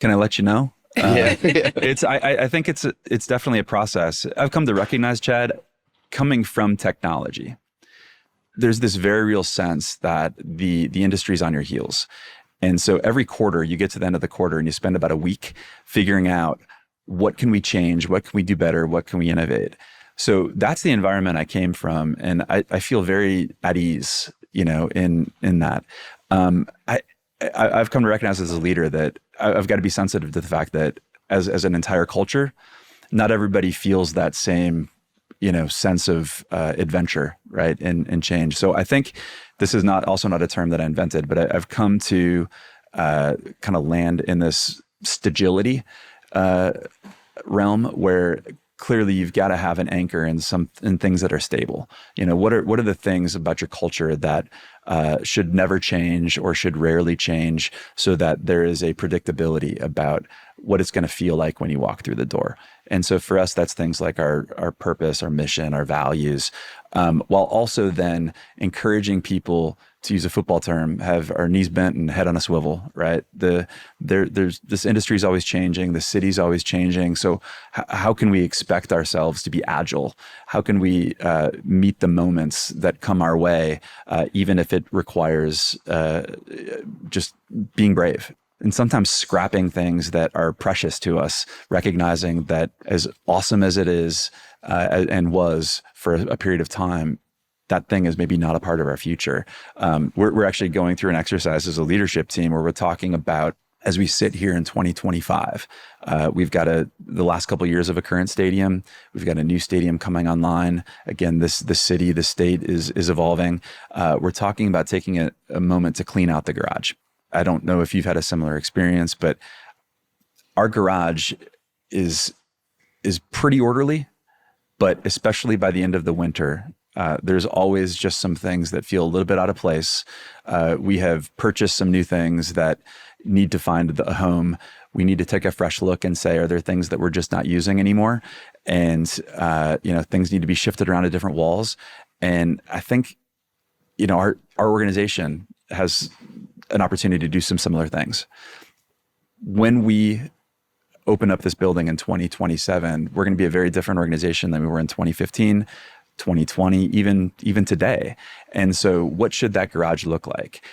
Can I let you know? Yeah. I think it's definitely a process. I've come to recognize, Chad, coming from technology, there's this very real sense that the industry's on your heels. And so every quarter, you get to the end of the quarter and you spend about a week figuring out what can we change, what can we do better, what can we innovate. So that's the environment I came from, and I feel very at ease, in that. I've come to recognize as a leader that I've got to be sensitive to the fact that as an entire culture, not everybody feels that same, sense of adventure, right, and change. So I think this is also not a term that I invented, but I've come to kind of land in this stagility realm where clearly you've got to have an anchor in things that are stable. What are the things about your culture that should never change or should rarely change, so that there is a predictability about what it's going to feel like when you walk through the door. And so for us, that's things like our purpose, our mission, our values, while also then encouraging people, to use a football term, have our knees bent and head on a swivel, right? There's this industry is always changing. The city's always changing. So how can we expect ourselves to be agile? How can we meet the moments that come our way, even if it requires just being brave? And sometimes scrapping things that are precious to us, recognizing that as awesome as it is and was for a period of time, that thing is maybe not a part of our future. We're actually going through an exercise as a leadership team where we're talking about, as we sit here in 2025, we've got the last couple of years of a current stadium. We've got a new stadium coming online. Again, the city, the state is evolving. We're talking about taking a moment to clean out the garage. I don't know if you've had a similar experience, but our garage is pretty orderly, but especially by the end of the winter, there's always just some things that feel a little bit out of place. We have purchased some new things that need to find a home. We need to take a fresh look and say, are there things that we're just not using anymore? And, things need to be shifted around to different walls. And I think, our organization has an opportunity to do some similar things. When we open up this building in 2027, we're going to be a very different organization than we were in 2015, 2020, even today. And so what should that garage look like?